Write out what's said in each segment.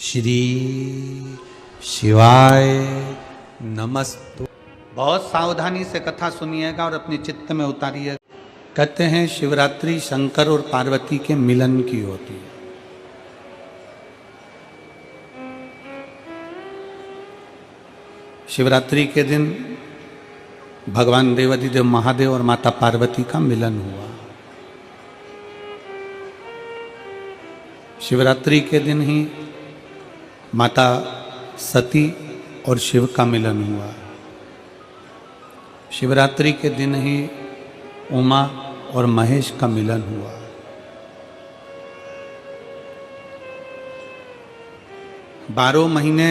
श्री शिवाय नमस्तु। बहुत सावधानी से कथा सुनिएगा और अपने चित्त में उतारिएगा। कहते हैं शिवरात्रि शंकर और पार्वती के मिलन की होती है। शिवरात्रि के दिन भगवान देवाधिदेव महादेव और माता पार्वती का मिलन हुआ। शिवरात्रि के दिन ही माता सती और शिव का मिलन हुआ। शिवरात्रि के दिन ही उमा और महेश का मिलन हुआ। बारह महीने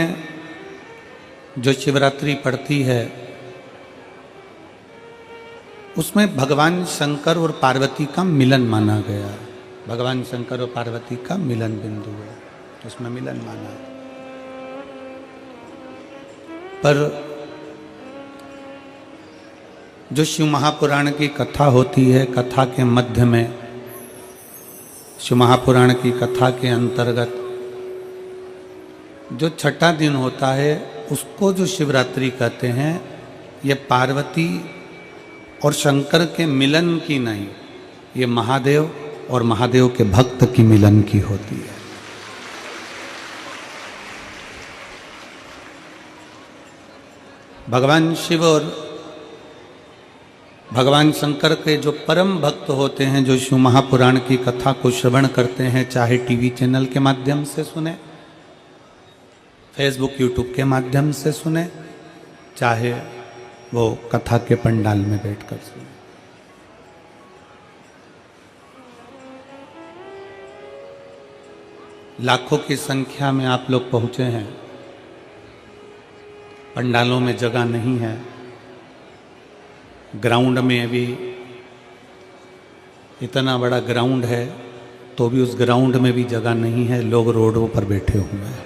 जो शिवरात्रि पड़ती है उसमें भगवान शंकर और पार्वती का मिलन माना गया। भगवान शंकर और पार्वती का मिलन बिंदु है, उसमें मिलन माना। पर जो शिव महापुराण की कथा होती है, कथा के मध्य में शिव महापुराण की कथा के अंतर्गत जो छठा दिन होता है उसको जो शिवरात्रि कहते हैं, ये पार्वती और शंकर के मिलन की नहीं, ये महादेव और महादेव के भक्त की मिलन की होती है। भगवान शिव और भगवान शंकर के जो परम भक्त होते हैं, जो शिव महापुराण की कथा को श्रवण करते हैं, चाहे टीवी चैनल के माध्यम से सुने, फेसबुक यूट्यूब के माध्यम से सुने, चाहे वो कथा के पंडाल में बैठकर सुने, लाखों की संख्या में आप लोग पहुंचे हैं। पंडालों में जगह नहीं है, ग्राउंड में भी इतना बड़ा ग्राउंड है तो भी उस ग्राउंड में भी जगह नहीं है, लोग रोडों पर बैठे हुए हैं।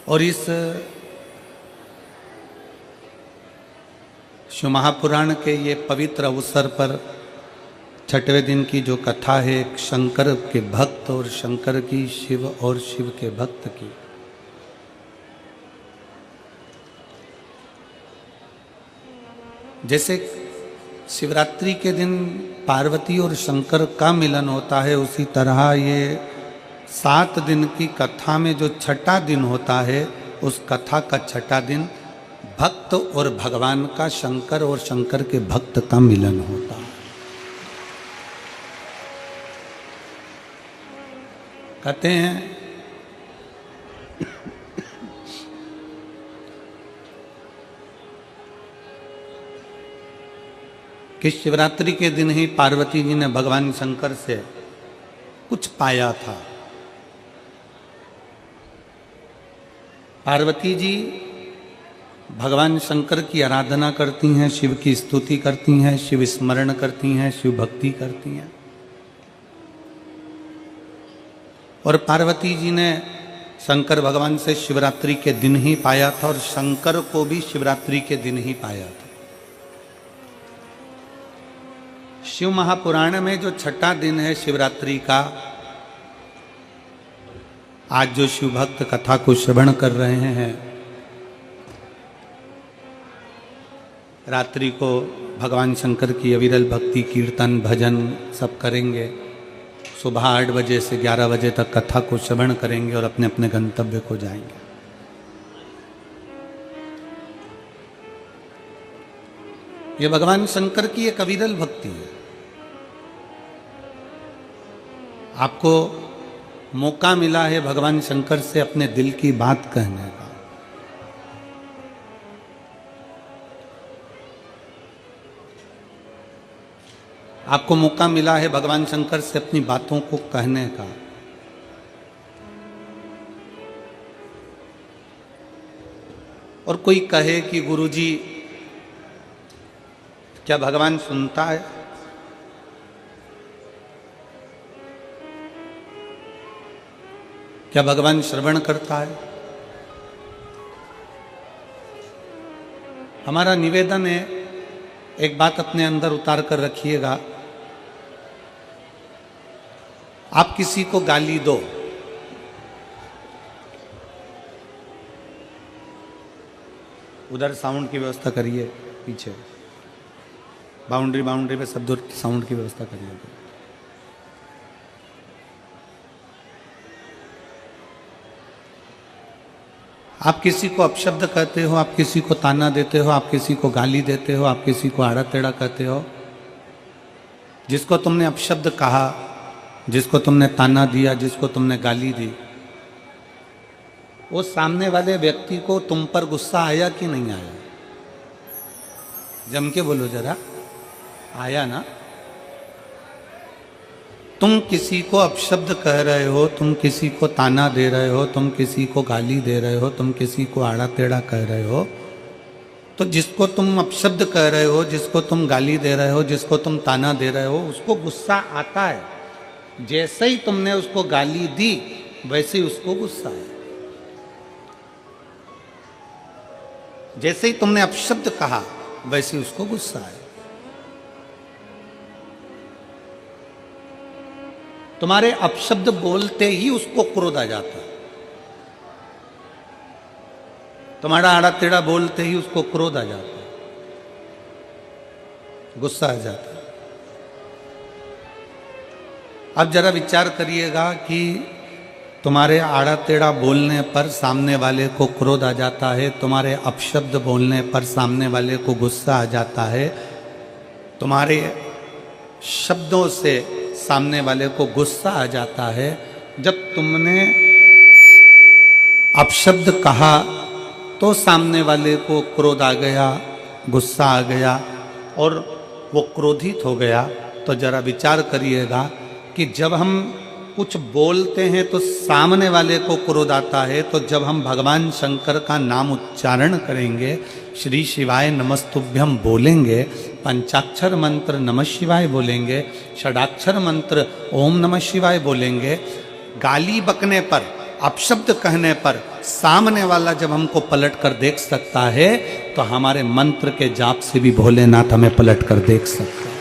और इस शिव महापुराण के ये पवित्र अवसर पर छठवें दिन की जो कथा है, शंकर के भक्त और शंकर की, शिव और शिव के भक्त की, जैसे शिवरात्रि के दिन पार्वती और शंकर का मिलन होता है, उसी तरह ये 7 दिन की कथा में जो छठा दिन होता है, उस कथा का छठा दिन भक्त और भगवान का, शंकर और शंकर के भक्त का मिलन होता है। कहते हैं कि शिवरात्रि के दिन ही पार्वती जी ने भगवान शंकर से कुछ पाया था। पार्वती जी भगवान शंकर की आराधना करती हैं, शिव की स्तुति करती हैं, शिव स्मरण करती हैं, शिव भक्ति करती हैं। और पार्वती जी ने शंकर भगवान से शिवरात्रि के दिन ही पाया था और शंकर को भी शिवरात्रि के दिन ही पाया था। शिव महापुराण में जो छठा दिन है शिवरात्रि का, आज जो शिव भक्त कथा को श्रवण कर रहे हैं, रात्रि को भगवान शंकर की अविरल भक्ति, कीर्तन, भजन सब करेंगे। सुबह 8 बजे से 11 बजे तक कथा को श्रवण करेंगे और अपने अपने गंतव्य को जाएंगे। ये भगवान शंकर की एक अविरल भक्ति है। आपको मौका मिला है भगवान शंकर से अपने दिल की बात कहने का। आपको मौका मिला है भगवान शंकर से अपनी बातों को कहने का। और कोई कहे कि गुरुजी क्या भगवान सुनता है? क्या भगवान श्रवण करता है? हमारा निवेदन है, एक बात अपने अंदर उतार कर रखिएगा। आप किसी को गाली दो, उधर साउंड की व्यवस्था करिए, पीछे बाउंड्री पे सब दूर साउंड की व्यवस्था करिए। आप किसी को अपशब्द कहते हो, आप किसी को ताना देते हो, आप किसी को गाली देते हो, आप किसी को आड़ा टेढ़ा कहते हो, जिसको तुमने अपशब्द कहा, जिसको तुमने ताना दिया, जिसको तुमने गाली दी, वो सामने वाले व्यक्ति को तुम पर गुस्सा आया कि नहीं आया? जम के बोलो जरा, आया ना? तुम किसी को अपशब्द कह रहे हो, तुम किसी को ताना दे रहे हो, तुम किसी को गाली दे रहे हो, तुम किसी को आड़ा टेढ़ा कह रहे हो, तो जिसको तुम अपशब्द कह रहे हो, जिसको तुम गाली दे रहे हो, जिसको तुम ताना दे रहे हो, उसको गुस्सा आता है। जैसे ही तुमने उसको गाली दी वैसे ही उसको गुस्सा आया। जैसे ही तुमने अपशब्द कहा वैसे ही उसको गुस्सा आया। तुम्हारे अपशब्द बोलते ही उसको क्रोध आ जाता है, तुम्हारा आड़ा टेढ़ा बोलते ही उसको क्रोध आ जाता है, गुस्सा आ जाता है। अब जरा विचार करिएगा कि तुम्हारे आड़ा टेढ़ा बोलने पर सामने वाले को क्रोध आ जाता है, तुम्हारे अपशब्द बोलने पर सामने वाले को गुस्सा आ जाता है, तुम्हारे शब्दों से सामने वाले को गुस्सा आ जाता है। जब तुमने अपशब्द कहा तो सामने वाले को क्रोध आ गया, गुस्सा आ गया और वो क्रोधित हो गया। तो जरा विचार करिएगा कि जब हम कुछ बोलते हैं तो सामने वाले को क्रोध आता है, तो जब हम भगवान शंकर का नाम उच्चारण करेंगे, श्री शिवाय नमस्तुभ्यम बोलेंगे, पंचाक्षर मंत्र नमः शिवाय बोलेंगे, षडाक्षर मंत्र ओम नमः शिवाय बोलेंगे, गाली बकने पर, अपशब्द कहने पर सामने वाला जब हमको पलट कर देख सकता है, तो हमारे मंत्र के जाप से भी भोलेनाथ हमें पलट कर देख सकता है।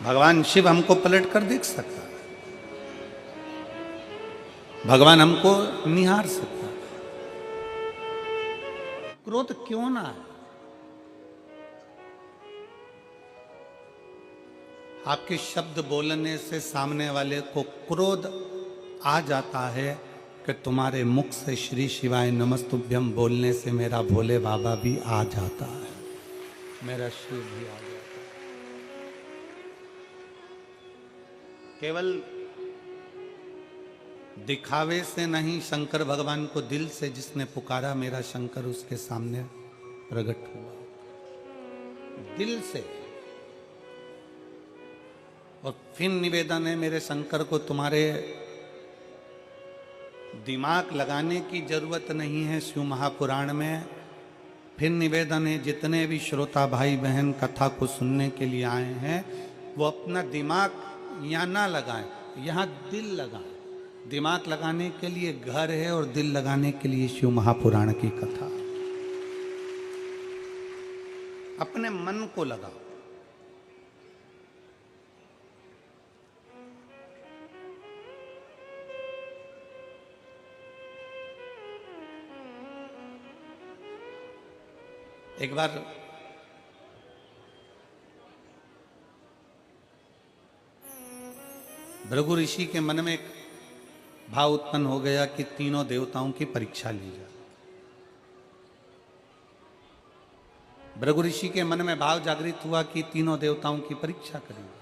भगवान शिव हमको पलट कर देख सकता है, भगवान हमको निहार सकता है। क्रोध क्यों ना है? आपके शब्द बोलने से सामने वाले को क्रोध आ जाता है कि तुम्हारे मुख से श्री शिवाय नमस्तुभ्यम बोलने से मेरा भोले बाबा भी आ जाता है, मेरा शिव भी आ जाता है। केवल दिखावे से नहीं, शंकर भगवान को दिल से जिसने पुकारा, मेरा शंकर उसके सामने प्रकट हुआ, दिल से। और फिर निवेदन है मेरे शंकर को, तुम्हारे दिमाग लगाने की जरूरत नहीं है शिव महापुराण में। फिर निवेदन है जितने भी श्रोता भाई बहन कथा को सुनने के लिए आए हैं, वो अपना दिमाग यहाँ ना लगाएं, यहाँ दिल लगाएं। दिमाग लगाने के लिए घर है और दिल लगाने के लिए शिव महापुराण की कथा। अपने मन को लगाओ। एक बार भृगु ऋषि के मन में एक भाव उत्पन्न हो गया कि तीनों देवताओं की परीक्षा ली जाए। भृगु ऋषि के मन में भाव जागृत हुआ कि तीनों देवताओं की परीक्षा करेंगे।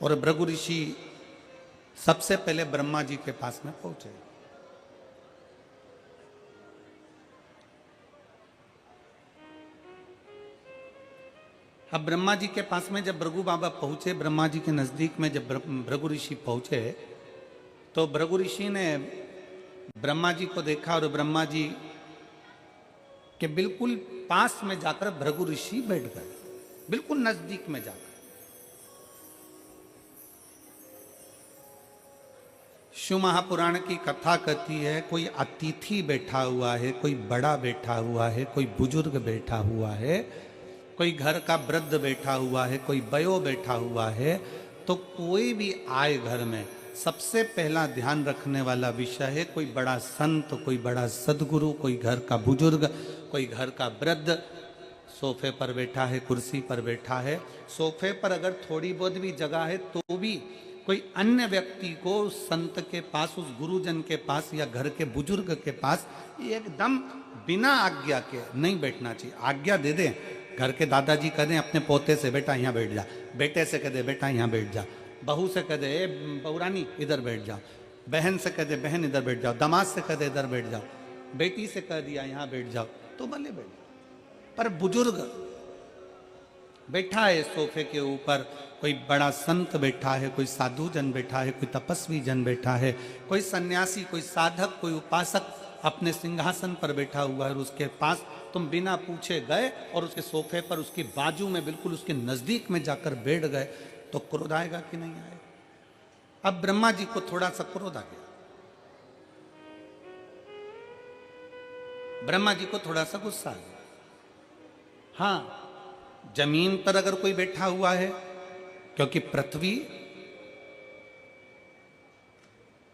और भृगु ऋषि सबसे पहले ब्रह्मा जी के पास में पहुंचे। अब ब्रह्मा जी के पास में जब भृगु बाबा पहुंचे, ब्रह्मा जी के नजदीक में जब भृगु ऋषि पहुंचे, तो भृगु ऋषि ने ब्रह्मा जी को देखा और ब्रह्मा जी के बिल्कुल पास में जाकर भृगु ऋषि बैठ गए, बिल्कुल नजदीक में जाकर। शिव महापुराण की कथा कहती है, कोई अतिथि बैठा हुआ है, कोई बड़ा बैठा हुआ है, कोई बुजुर्ग बैठा हुआ है, कोई घर का वृद्ध बैठा हुआ है, कोई वयो बैठा हुआ है, तो कोई भी आए घर में, सबसे पहला ध्यान रखने वाला विषय है कोई बड़ा संत, कोई बड़ा सदगुरु, कोई घर का बुजुर्ग, कोई घर का वृद्ध सोफे पर बैठा है, कुर्सी पर बैठा है। सोफे पर अगर थोड़ी बहुत भी जगह है तो भी कोई अन्य व्यक्ति को उस संत के पास, उस गुरुजन के पास या घर के बुजुर्ग के पास एकदम बिना आज्ञा के नहीं बैठना चाहिए। आज्ञा दे दें, घर के दादाजी कह दें अपने पोते से बेटा यहाँ बैठ जा, बेटे से कह दे बेटा यहाँ बैठ जा, बहू से कह दे ए बहुरानी इधर बैठ जाओ, बहन से कह दे बहन इधर बैठ जाओ, दामाद से कह दे इधर बैठ जाओ, बेटी से कह दिया यहाँ बैठ जाओ, तो भले बैठ जाओ। पर बुजुर्ग बैठा है सोफे के ऊपर, कोई बड़ा संत बैठा है, कोई साधु जन बैठा है, कोई तपस्वी जन बैठा है, कोई सन्यासी, कोई साधक, कोई उपासक अपने सिंहासन पर बैठा हुआ है, और उसके पास तुम बिना पूछे गए और उसके सोफे पर उसकी बाजू में बिल्कुल उसके नजदीक में जाकर बैठ गए, तो क्रोध आएगा कि नहीं आएगा? अब ब्रह्मा जी को थोड़ा सा क्रोध आ गया, ब्रह्मा जी को थोड़ा सा गुस्सा आ गया। हाँ, जमीन पर अगर कोई बैठा हुआ है, क्योंकि पृथ्वी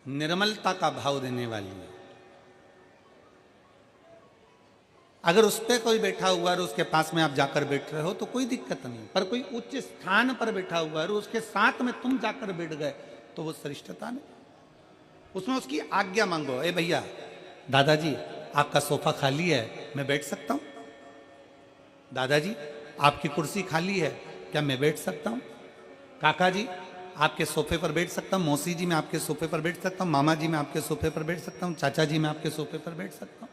निर्मलता का भाव देने वाली है, अगर उस पर कोई बैठा हुआ है और उसके पास में आप जाकर बैठ रहे हो तो कोई दिक्कत नहीं। पर कोई उच्च स्थान पर बैठा हुआ है और उसके साथ में तुम जाकर बैठ गए तो वो श्रेष्ठता नहीं, उसमें उसकी आज्ञा मांगो। ए भैया, दादाजी आपका सोफा खाली है, मैं बैठ सकता हूं? दादाजी आपकी कुर्सी खाली है, क्या मैं बैठ सकता हूं? काका जी आपके सोफे पर बैठ सकता हूं? मौसी जी मैं आपके सोफे पर बैठ सकता हूं? मामा जी मैं आपके सोफे पर बैठ सकता हूं? चाचा जी मैं आपके सोफे पर बैठ सकता हूं?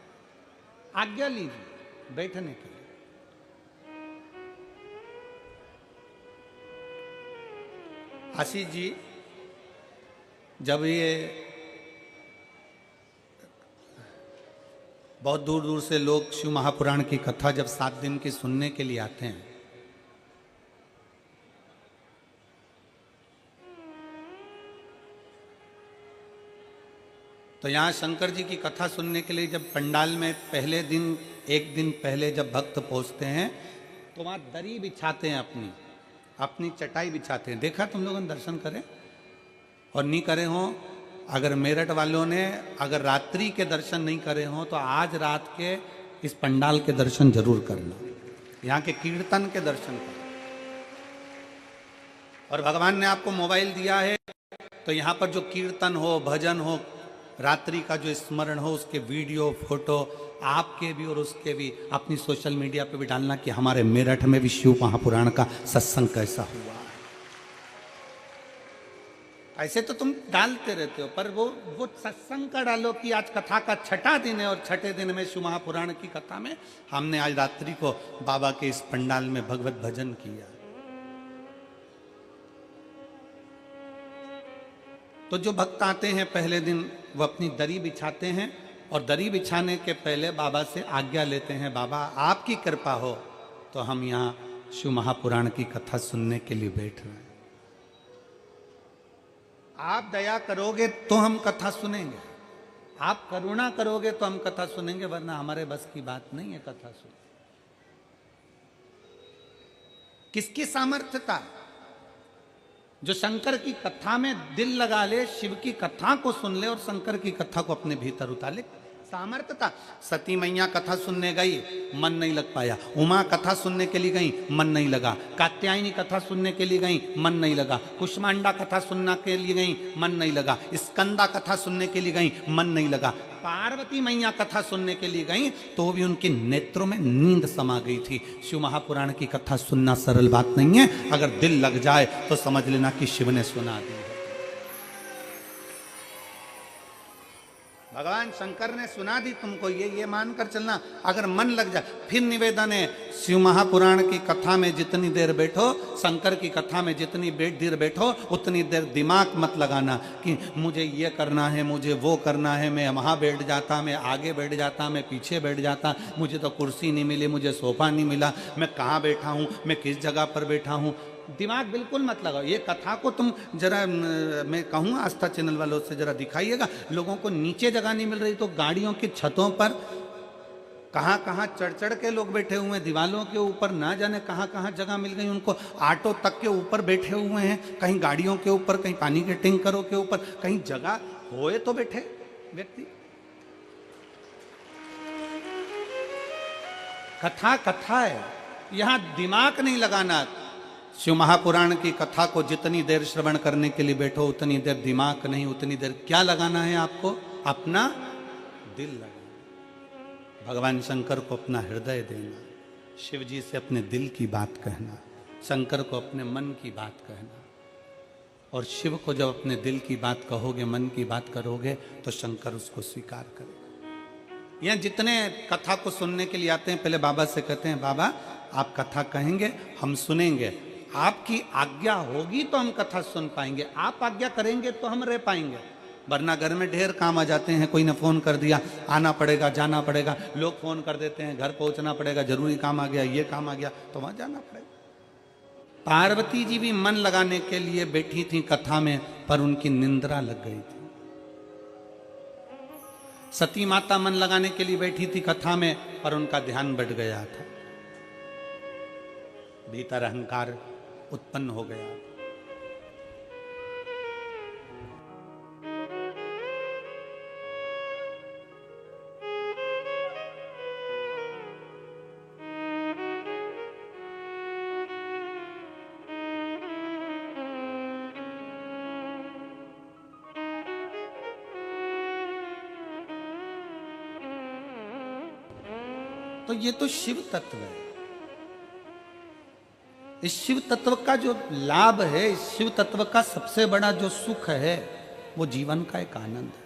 आज्ञा लीजिए बैठने के लिए। आशीष जी, जब ये बहुत दूर दूर से लोग शिव महापुराण की कथा जब 7 दिन की सुनने के लिए आते हैं, तो यहाँ शंकर जी की कथा सुनने के लिए जब पंडाल में पहले दिन, एक दिन पहले जब भक्त पहुँचते हैं तो वहाँ दरी बिछाते हैं, अपनी चटाई बिछाते हैं। देखा तुम लोगों ने? दर्शन करें और नहीं करे हों, अगर मेरठ वालों ने अगर रात्रि के दर्शन नहीं करे हों तो आज रात के इस पंडाल के दर्शन जरूर करना, यहाँ के कीर्तन के दर्शन करना। और भगवान ने आपको मोबाइल दिया है तो यहाँ पर जो कीर्तन हो, भजन हो, रात्रि का जो स्मरण हो, उसके वीडियो फोटो आपके भी और उसके भी अपनी सोशल मीडिया पे भी डालना कि हमारे मेरठ में भी शिव महापुराण का सत्संग कैसा हुआ। ऐसे तो तुम डालते रहते हो, पर वो सत्संग का डालो कि आज कथा का 6ठा दिन है और 6ठे दिन में शिव महापुराण की कथा में हमने आज रात्रि को बाबा के इस पंडाल में भगवत भजन किया। तो जो भक्त आते हैं पहले दिन वो अपनी दरी बिछाते हैं और दरी बिछाने के पहले बाबा से आज्ञा लेते हैं, बाबा आपकी कृपा हो तो हम यहाँ शिव महापुराण की कथा सुनने के लिए बैठ रहे हैं, आप दया करोगे तो हम कथा सुनेंगे, आप करुणा करोगे तो हम कथा सुनेंगे, वरना हमारे बस की बात नहीं है कथा सुन। किसकी सामर्थ्यता? जो शंकर की कथा में दिल लगा ले, शिव की कथा को सुन ले और शंकर की कथा को अपने भीतर उतार ले, सामर्थ्यता। सती मैया कथा सुनने गई, मन नहीं लग पाया। उमा कथा सुनने के लिए गई, मन नहीं लगा। कात्यायनी कथा सुनने के लिए गई, मन नहीं लगा। कुष्मांडा कथा सुनने के लिए गई, मन नहीं लगा। स्कंदा कथा सुनने के लिए गई, मन नहीं लगा। पार्वती मैया कथा सुनने के लिए गई तो भी उनके नेत्रों में नींद समा गई थी। शिव महापुराण की कथा सुनना सरल बात नहीं है, अगर दिल लग जाए तो समझ लेना कि शिव ने सुना दी। भगवान शंकर ने सुना दी तुमको, ये मानकर चलना। अगर मन लग जाए, फिर निवेदन है, शिव महापुराण की कथा में जितनी देर बैठो, शंकर की कथा में जितनी देर बैठो, उतनी देर दिमाग मत लगाना कि मुझे ये करना है, मुझे वो करना है, मैं वहाँ बैठ जाता, मैं आगे बैठ जाता, मैं पीछे बैठ जाता, मुझे तो कुर्सी नहीं मिली, मुझे सोफा नहीं मिला, मैं कहाँ बैठा हूँ, मैं किस जगह पर बैठा हूँ। दिमाग बिल्कुल मत लगाओ। ये कथा को तुम जरा, मैं कहूँगा आस्था चैनल वालों से जरा दिखाइएगा। लोगों को नीचे जगह नहीं मिल रही तो गाड़ियों की छतों पर कहाँ कहाँ चढ़ चढ़ के लोग बैठे हुए हैं, दीवालों के ऊपर ना जाने कहाँ कहाँ जगह मिल गई उनको, ऑटो तक के ऊपर बैठे हुए हैं, कहीं गाड़ियों के ऊपर, कहीं पानी के टैंकरों के ऊपर, कहीं जगह होए तो बैठे व्यक्ति। कथा कथा है, यहां दिमाग नहीं लगाना। शिव महापुराण की कथा को जितनी देर श्रवण करने के लिए बैठो उतनी देर दिमाग नहीं, उतनी देर क्या लगाना है आपको? अपना दिल लगाना। भगवान शंकर को अपना हृदय देना, शिव जी से अपने दिल की बात कहना, शंकर को अपने मन की बात कहना। और शिव को जब अपने दिल की बात कहोगे, मन की बात करोगे, तो शंकर उसको स्वीकार करेगा। यहाँ जितने कथा को सुनने के लिए आते हैं, पहले बाबा से कहते हैं, बाबा आप कथा कहेंगे, हम सुनेंगे, आपकी आज्ञा होगी तो हम कथा सुन पाएंगे, आप आज्ञा करेंगे तो हम रह पाएंगे। वरना घर में ढेर काम आ जाते हैं, कोई ने फोन कर दिया, आना पड़ेगा, जाना पड़ेगा, लोग फोन कर देते हैं, घर पहुंचना पड़ेगा, जरूरी काम आ गया, ये काम आ गया, तो वहां जाना पड़ेगा। पार्वती जी भी मन लगाने के लिए बैठी थी कथा में, पर उनकी निंद्रा लग गई थी। सती माता मन लगाने के लिए बैठी थी कथा में, पर उनका ध्यान बढ़ गया था, भीतर अहंकार उत्पन्न हो गया। तो ये तो शिव तत्व है। इस शिव तत्व का जो लाभ है, इस शिव तत्व का सबसे बड़ा जो सुख है, वो जीवन का एक आनंद है।